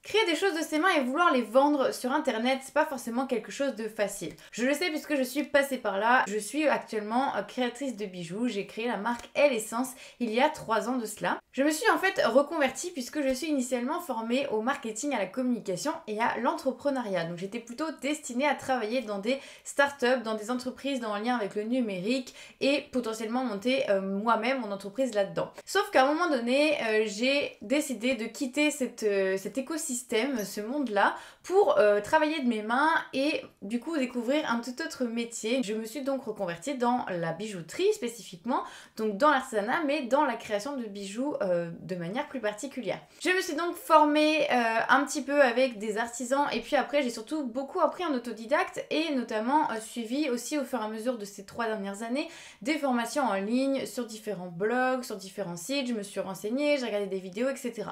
Créer des choses de ses mains et vouloir les vendre sur internet, c'est pas forcément quelque chose de facile. Je le sais puisque je suis passée par là. Je suis actuellement créatrice de bijoux. J'ai créé la marque Elle Essence il y a 3 ans de cela. Je me suis en fait reconvertie puisque je suis initialement formée au marketing, à la communication et à l'entrepreneuriat. Donc j'étais plutôt destinée à travailler dans des startups, dans des entreprises en lien avec le numérique et potentiellement monter moi-même mon entreprise là-dedans. Sauf qu'à un moment donné, j'ai décidé de quitter cet écosystème, ce monde-là, pour travailler de mes mains et du coup découvrir un tout autre métier. Je me suis donc reconvertie dans la bijouterie spécifiquement, donc dans l'artisanat, mais dans la création de bijoux de manière plus particulière. Je me suis donc formée un petit peu avec des artisans et puis après j'ai surtout beaucoup appris en autodidacte et notamment suivi aussi au fur et à mesure de ces 3 dernières années des formations en ligne sur différents blogs, sur différents sites. Je me suis renseignée, j'ai regardé des vidéos, etc.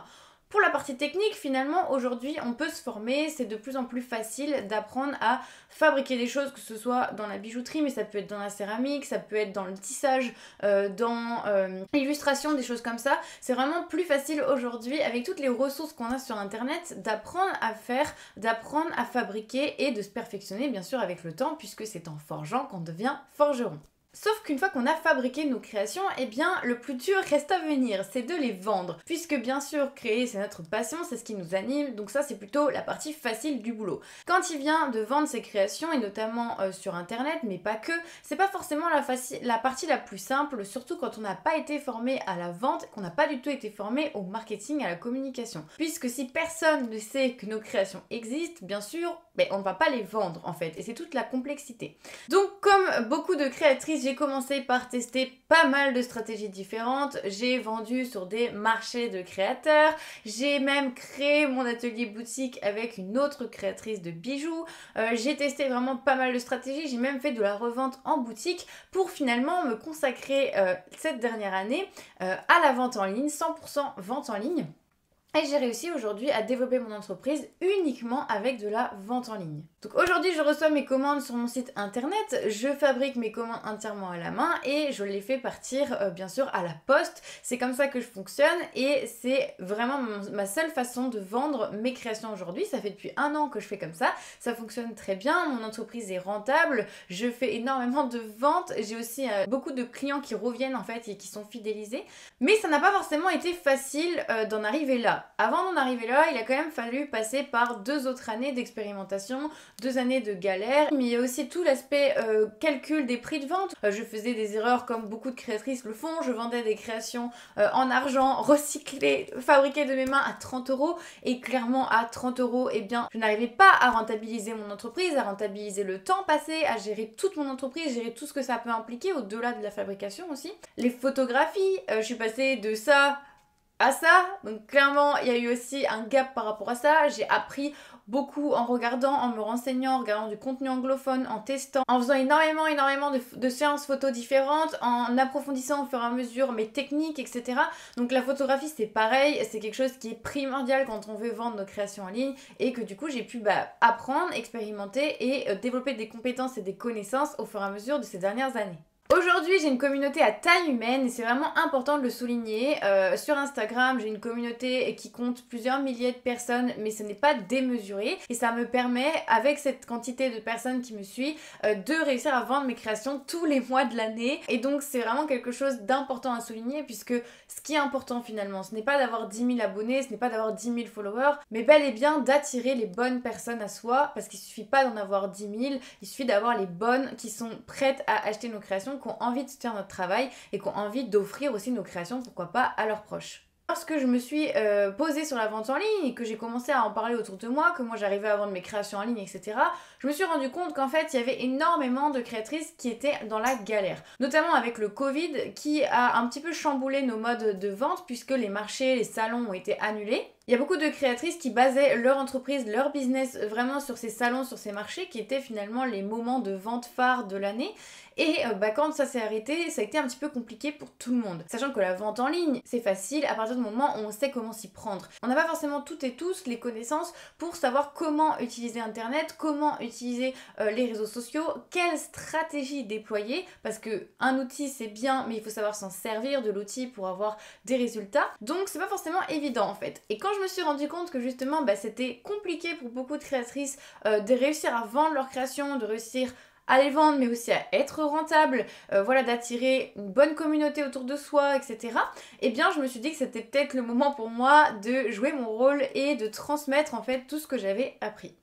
Pour la partie technique, finalement, aujourd'hui, on peut se former, c'est de plus en plus facile d'apprendre à fabriquer des choses, que ce soit dans la bijouterie, mais ça peut être dans la céramique, ça peut être dans le tissage, dans l'illustration, des choses comme ça. C'est vraiment plus facile aujourd'hui, avec toutes les ressources qu'on a sur Internet, d'apprendre à faire, d'apprendre à fabriquer et de se perfectionner, bien sûr, avec le temps, puisque c'est en forgeant qu'on devient forgeron. Sauf qu'une fois qu'on a fabriqué nos créations, eh bien le plus dur reste à venir, c'est de les vendre. Puisque bien sûr, créer c'est notre passion, c'est ce qui nous anime, donc ça c'est plutôt la partie facile du boulot. Quand il vient de vendre ses créations, et notamment sur internet, mais pas que, c'est pas forcément la partie la plus simple, surtout quand on n'a pas été formé à la vente, qu'on n'a pas du tout été formé au marketing, à la communication. Puisque si personne ne sait que nos créations existent, bien sûr, on ne va pas les vendre en fait, et c'est toute la complexité. Donc comme beaucoup de créatrices, j'ai commencé par tester pas mal de stratégies différentes. J'ai vendu sur des marchés de créateurs. J'ai même créé mon atelier boutique avec une autre créatrice de bijoux. J'ai testé vraiment pas mal de stratégies. J'ai même fait de la revente en boutique pour finalement me consacrer cette dernière année à la vente en ligne, 100% vente en ligne. Et j'ai réussi aujourd'hui à développer mon entreprise uniquement avec de la vente en ligne. Donc aujourd'hui, je reçois mes commandes sur mon site internet, je fabrique mes commandes entièrement à la main et je les fais partir bien sûr à la poste. C'est comme ça que je fonctionne et c'est vraiment ma seule façon de vendre mes créations aujourd'hui. Ça fait depuis 1 an que je fais comme ça fonctionne très bien, mon entreprise est rentable, je fais énormément de ventes, j'ai aussi beaucoup de clients qui reviennent en fait et qui sont fidélisés. Mais ça n'a pas forcément été facile d'en arriver là. Avant d'en arriver là, il a quand même fallu passer par 2 autres années d'expérimentation, 2 années de galère, mais il y a aussi tout l'aspect calcul des prix de vente. Je faisais des erreurs comme beaucoup de créatrices le font, je vendais des créations en argent recyclé, fabriquées de mes mains à 30 € et clairement à 30 €, eh bien je n'arrivais pas à rentabiliser mon entreprise, à rentabiliser le temps passé, à gérer toute mon entreprise, gérer tout ce que ça peut impliquer au-delà de la fabrication aussi. Les photographies, je suis passée de ça à ça, donc clairement il y a eu aussi un gap par rapport à ça. J'ai appris beaucoup en regardant, en me renseignant, en regardant du contenu anglophone, en testant, en faisant énormément de séances photos différentes, en approfondissant au fur et à mesure mes techniques, etc. Donc la photographie c'est pareil, c'est quelque chose qui est primordial quand on veut vendre nos créations en ligne et que du coup j'ai pu apprendre, expérimenter et développer des compétences et des connaissances au fur et à mesure de ces dernières années. Aujourd'hui, j'ai une communauté à taille humaine et c'est vraiment important de le souligner. Sur Instagram, j'ai une communauté qui compte plusieurs milliers de personnes, mais ce n'est pas démesuré. Et ça me permet, avec cette quantité de personnes qui me suivent, de réussir à vendre mes créations tous les mois de l'année. Et donc, c'est vraiment quelque chose d'important à souligner puisque ce qui est important finalement, ce n'est pas d'avoir 10 000 abonnés, ce n'est pas d'avoir 10 000 followers, mais bel et bien d'attirer les bonnes personnes à soi parce qu'il ne suffit pas d'en avoir 10 000, il suffit d'avoir les bonnes qui sont prêtes à acheter nos créations, qui ont envie de faire notre travail et qui ont envie d'offrir aussi nos créations, pourquoi pas, à leurs proches. Lorsque je me suis posée sur la vente en ligne et que j'ai commencé à en parler autour de moi, que moi j'arrivais à vendre mes créations en ligne, etc., je me suis rendu compte qu'en fait il y avait énormément de créatrices qui étaient dans la galère. Notamment avec le Covid qui a un petit peu chamboulé nos modes de vente puisque les marchés, les salons ont été annulés. Il y a beaucoup de créatrices qui basaient leur entreprise, leur business vraiment sur ces salons, sur ces marchés qui étaient finalement les moments de vente phares de l'année. Et quand ça s'est arrêté, ça a été un petit peu compliqué pour tout le monde. Sachant que la vente en ligne, c'est facile à partir du moment où on sait comment s'y prendre. On n'a pas forcément toutes et tous les connaissances pour savoir comment utiliser Internet, comment utiliser les réseaux sociaux, quelle stratégie déployer, parce que un outil c'est bien, mais il faut savoir s'en servir de l'outil pour avoir des résultats. Donc c'est pas forcément évident en fait. Et quand quand je me suis rendu compte que justement c'était compliqué pour beaucoup de créatrices de réussir à vendre leurs créations, de réussir à les vendre mais aussi à être rentable, voilà, d'attirer une bonne communauté autour de soi, etc. Et bien je me suis dit que c'était peut-être le moment pour moi de jouer mon rôle et de transmettre en fait tout ce que j'avais appris.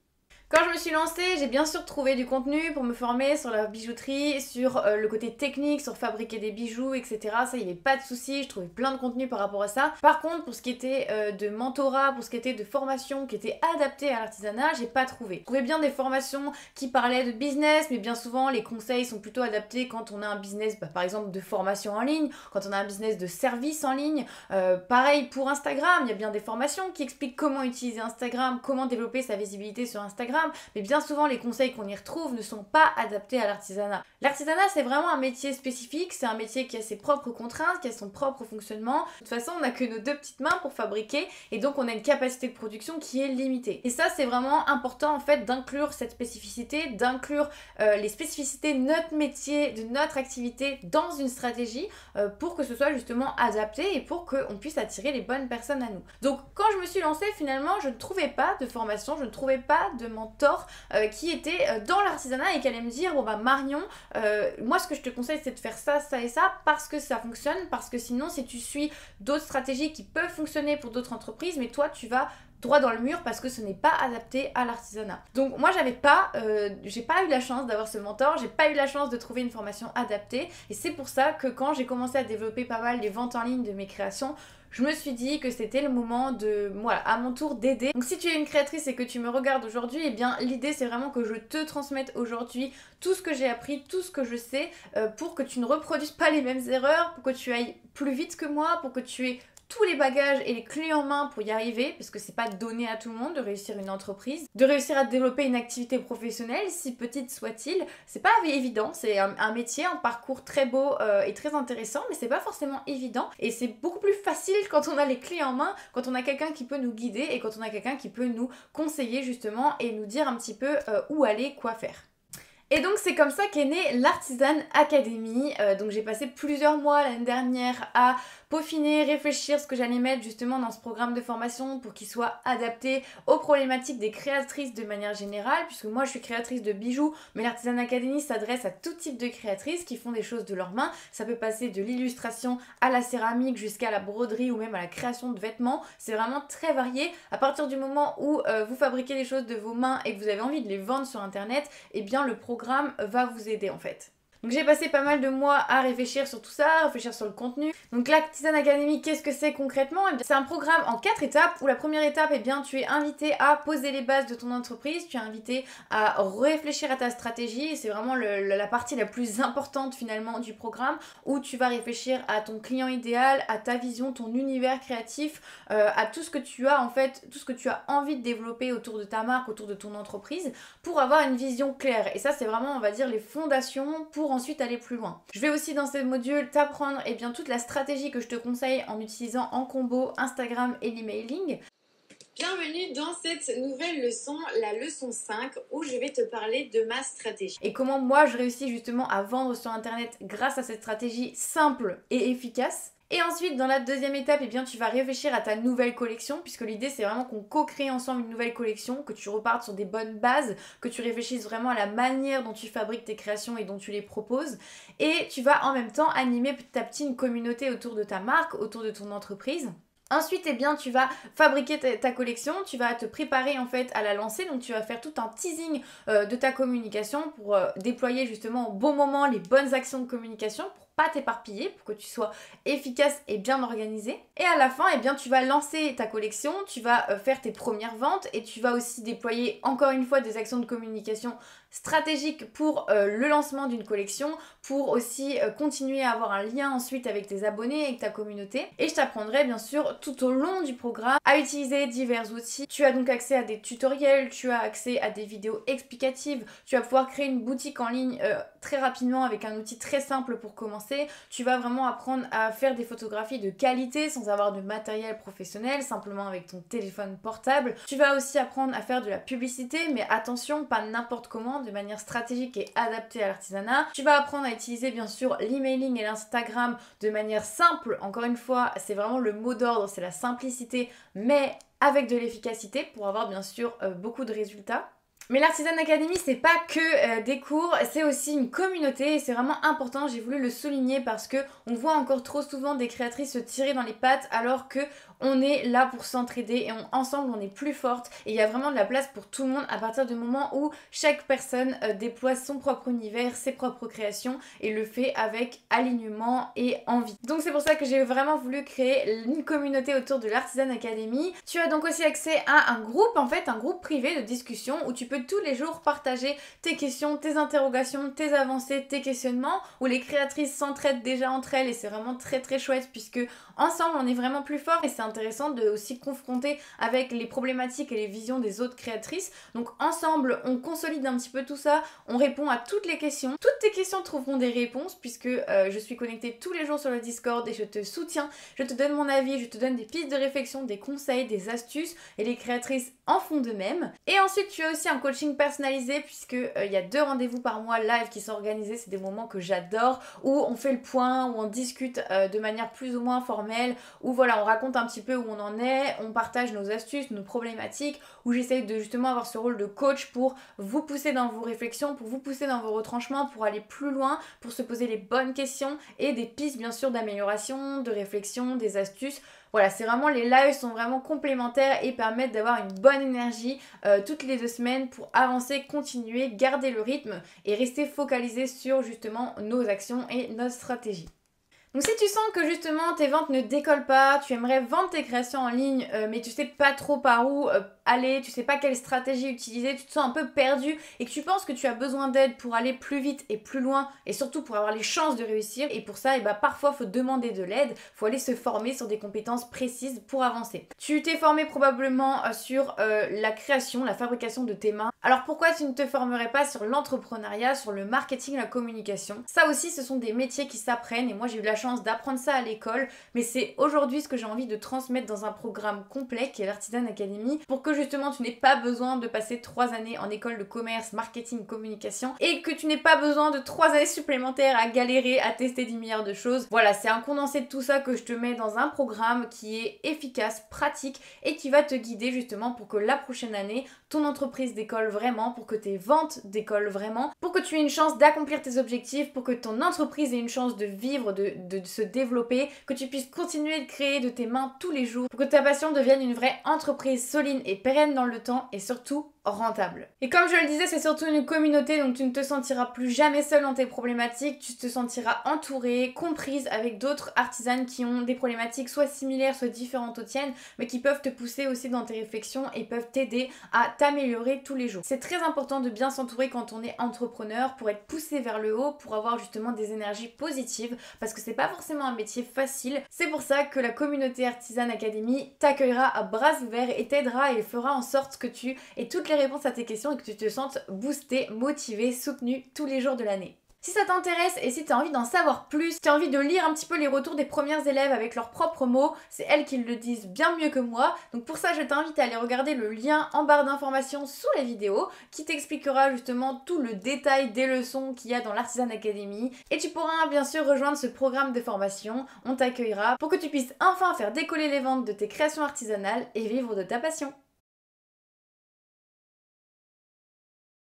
Quand je me suis lancée, j'ai bien sûr trouvé du contenu pour me former sur la bijouterie, sur le côté technique, sur fabriquer des bijoux, etc. Ça, il n'y avait pas de souci, je trouvais plein de contenu par rapport à ça. Par contre, pour ce qui était de mentorat, pour ce qui était de formation qui était adapté à l'artisanat, j'ai pas trouvé. Je trouvais bien des formations qui parlaient de business, mais bien souvent les conseils sont plutôt adaptés quand on a un business, par exemple de formation en ligne, quand on a un business de service en ligne. Pareil pour Instagram, il y a bien des formations qui expliquent comment utiliser Instagram, comment développer sa visibilité sur Instagram. Mais bien souvent les conseils qu'on y retrouve ne sont pas adaptés à l'artisanat. L'artisanat c'est vraiment un métier spécifique, c'est un métier qui a ses propres contraintes, qui a son propre fonctionnement. De toute façon on n'a que nos deux petites mains pour fabriquer et donc on a une capacité de production qui est limitée. Et ça c'est vraiment important en fait d'inclure cette spécificité, d'inclure les spécificités de notre métier, de notre activité dans une stratégie pour que ce soit justement adapté et pour qu'on puisse attirer les bonnes personnes à nous. Donc quand je me suis lancée finalement je ne trouvais pas de formation, je ne trouvais pas de mentor qui était dans l'artisanat et qui allait me dire bon bah Marion, moi ce que je te conseille c'est de faire ça, ça et ça parce que ça fonctionne, parce que sinon si tu suis d'autres stratégies qui peuvent fonctionner pour d'autres entreprises, mais toi tu vas droit dans le mur parce que ce n'est pas adapté à l'artisanat. Donc moi j'ai pas eu la chance d'avoir ce mentor, j'ai pas eu la chance de trouver une formation adaptée et c'est pour ça que quand j'ai commencé à développer pas mal les ventes en ligne de mes créations, je me suis dit que c'était le moment de, voilà, à mon tour d'aider. Donc si tu es une créatrice et que tu me regardes aujourd'hui, eh bien l'idée c'est vraiment que je te transmette aujourd'hui tout ce que j'ai appris, tout ce que je sais, pour que tu ne reproduises pas les mêmes erreurs, pour que tu ailles plus vite que moi, pour que tu aies tous les bagages et les clés en main pour y arriver, parce que c'est pas donné à tout le monde de réussir une entreprise, de réussir à développer une activité professionnelle, si petite soit-il. C'est pas évident, c'est un métier, un parcours très beau et très intéressant, mais c'est pas forcément évident et c'est beaucoup plus facile quand on a les clés en main, quand on a quelqu'un qui peut nous guider et quand on a quelqu'un qui peut nous conseiller justement et nous dire un petit peu où aller, quoi faire. Et donc c'est comme ça qu'est née l'Artisan Academy. Donc j'ai passé plusieurs mois l'année dernière à peaufiner, réfléchir ce que j'allais mettre justement dans ce programme de formation pour qu'il soit adapté aux problématiques des créatrices de manière générale, puisque moi je suis créatrice de bijoux, mais l'Artisan Academy s'adresse à tout type de créatrices qui font des choses de leurs mains. Ça peut passer de l'illustration à la céramique jusqu'à la broderie ou même à la création de vêtements. C'est vraiment très varié. À partir du moment où vous fabriquez les choses de vos mains et que vous avez envie de les vendre sur internet, eh bien le programme va vous aider en fait. Donc j'ai passé pas mal de mois à réfléchir sur tout ça, à réfléchir sur le contenu. Donc l'Artisan Academy, qu'est-ce que c'est concrètement? C'est un programme en 4 étapes où la première étape, eh bien, tu es invité à poser les bases de ton entreprise, tu es invité à réfléchir à ta stratégie et c'est vraiment la partie la plus importante finalement du programme où tu vas réfléchir à ton client idéal, à ta vision, ton univers créatif, à tout ce que tu as en fait, tout ce que tu as envie de développer autour de ta marque, autour de ton entreprise pour avoir une vision claire. Et ça c'est vraiment, on va dire, les fondations pour ensuite aller plus loin. Je vais aussi dans ce module t'apprendre eh bien toute la stratégie que je te conseille en utilisant en combo Instagram et l'emailing. Bienvenue dans cette nouvelle leçon, la leçon 5, où je vais te parler de ma stratégie. Et comment moi je réussis justement à vendre sur internet grâce à cette stratégie simple et efficace. Et ensuite, dans la deuxième étape, eh bien, tu vas réfléchir à ta nouvelle collection, puisque l'idée, c'est vraiment qu'on co-crée ensemble une nouvelle collection, que tu repartes sur des bonnes bases, que tu réfléchisses vraiment à la manière dont tu fabriques tes créations et dont tu les proposes. Et tu vas en même temps animer petit à petit une communauté autour de ta marque, autour de ton entreprise. Ensuite, eh bien, tu vas fabriquer ta collection, tu vas te préparer en fait à la lancer, donc tu vas faire tout un teasing de ta communication pour déployer justement au bon moment les bonnes actions de communication pour pas t'éparpiller, pour que tu sois efficace et bien organisé. Et à la fin, eh bien, tu vas lancer ta collection, tu vas faire tes premières ventes et tu vas aussi déployer encore une fois des actions de communication stratégiques pour le lancement d'une collection, pour aussi continuer à avoir un lien ensuite avec tes abonnés, avec ta communauté. Et je t'apprendrai bien sûr tout au long du programme à utiliser divers outils. Tu as donc accès à des tutoriels, tu as accès à des vidéos explicatives, tu vas pouvoir créer une boutique en ligne très rapidement avec un outil très simple pour commencer. Tu vas vraiment apprendre à faire des photographies de qualité sans avoir de matériel professionnel, simplement avec ton téléphone portable. Tu vas aussi apprendre à faire de la publicité, mais attention, pas n'importe comment, de manière stratégique et adaptée à l'artisanat. Tu vas apprendre à utiliser bien sûr l'emailing et l'Instagram de manière simple. Encore une fois, c'est vraiment le mot d'ordre, c'est la simplicité, mais avec de l'efficacité pour avoir bien sûr beaucoup de résultats. Mais l'Artisan Academy, c'est pas que des cours, c'est aussi une communauté et c'est vraiment important, j'ai voulu le souligner parce que on voit encore trop souvent des créatrices se tirer dans les pattes alors que on est là pour s'entraider et ensemble on est plus fortes et il y a vraiment de la place pour tout le monde à partir du moment où chaque personne déploie son propre univers, ses propres créations et le fait avec alignement et envie. Donc c'est pour ça que j'ai vraiment voulu créer une communauté autour de l'Artisan Academy. Tu as donc aussi accès à un groupe, en fait un groupe privé de discussion où tu peux tous les jours partager tes questions, tes interrogations, tes avancées, tes questionnements, où les créatrices s'entraident déjà entre elles et c'est vraiment très très chouette puisque ensemble on est vraiment plus fort et c'est intéressant de aussi confronter avec les problématiques et les visions des autres créatrices. Donc ensemble on consolide un petit peu tout ça, on répond à toutes les questions. Toutes tes questions trouveront des réponses puisque je suis connectée tous les jours sur le Discord et je te soutiens, je te donne mon avis, je te donne des pistes de réflexion, des conseils, des astuces et les créatrices en font de même. Et ensuite tu as aussi un coaching personnalisé puisque il y a 2 rendez-vous par mois live qui sont organisés, c'est des moments que j'adore où on fait le point, où on discute de manière plus ou moins formelle, où voilà on raconte un petit peu où on en est, on partage nos astuces, nos problématiques, où j'essaye de justement avoir ce rôle de coach pour vous pousser dans vos réflexions, pour vous pousser dans vos retranchements, pour aller plus loin, pour se poser les bonnes questions et des pistes bien sûr d'amélioration, de réflexion, des astuces. Voilà, c'est vraiment, les lives sont vraiment complémentaires et permettent d'avoir une bonne énergie toutes les 2 semaines pour avancer, continuer, garder le rythme et rester focalisé sur justement nos actions et notre stratégie. Donc si tu sens que justement tes ventes ne décollent pas, tu aimerais vendre tes créations en ligne mais tu sais pas trop par où aller, tu sais pas quelle stratégie utiliser, tu te sens un peu perdu et que tu penses que tu as besoin d'aide pour aller plus vite et plus loin et surtout pour avoir les chances de réussir, et pour ça parfois faut demander de l'aide, faut aller se former sur des compétences précises pour avancer. Tu t'es formé probablement sur la création, la fabrication de tes mains, alors pourquoi tu ne te formerais pas sur l'entrepreneuriat, sur le marketing, la communication? Ça aussi ce sont des métiers qui s'apprennent et moi j'ai eu la chance d'apprendre ça à l'école, mais c'est aujourd'hui ce que j'ai envie de transmettre dans un programme complet qui est l'Artisan Academy pour que justement tu n'aies pas besoin de passer 3 années en école de commerce, marketing, communication et que tu n'aies pas besoin de 3 années supplémentaires à galérer, à tester 10 milliards de choses. Voilà, c'est un condensé de tout ça que je te mets dans un programme qui est efficace, pratique et qui va te guider justement pour que la prochaine année, ton entreprise décolle vraiment, pour que tes ventes décollent vraiment, pour que tu aies une chance d'accomplir tes objectifs, pour que ton entreprise ait une chance de vivre, de se développer, que tu puisses continuer de créer de tes mains tous les jours, pour que ta passion devienne une vraie entreprise solide et pérenne dans le temps et surtout rentable. Et comme je le disais, c'est surtout une communauté, donc tu ne te sentiras plus jamais seule dans tes problématiques, tu te sentiras entourée, comprise avec d'autres artisanes qui ont des problématiques soit similaires, soit différentes aux tiennes, mais qui peuvent te pousser aussi dans tes réflexions et peuvent t'aider à t'améliorer tous les jours. C'est très important de bien s'entourer quand on est entrepreneur pour être poussé vers le haut, pour avoir justement des énergies positives, parce que c'est pas forcément un métier facile. C'est pour ça que la communauté Artisan Academy t'accueillera à bras ouverts et t'aidera et fera en sorte que tu aies toutes les réponses à tes questions et que tu te sentes boosté, motivé, soutenu tous les jours de l'année. Si ça t'intéresse et si tu as envie d'en savoir plus, si tu as envie de lire un petit peu les retours des premières élèves avec leurs propres mots, c'est elles qui le disent bien mieux que moi. Donc pour ça, je t'invite à aller regarder le lien en barre d'informations sous la vidéo qui t'expliquera justement tout le détail des leçons qu'il y a dans l'Artisan Academy. Et tu pourras bien sûr rejoindre ce programme de formation. On t'accueillera pour que tu puisses enfin faire décoller les ventes de tes créations artisanales et vivre de ta passion.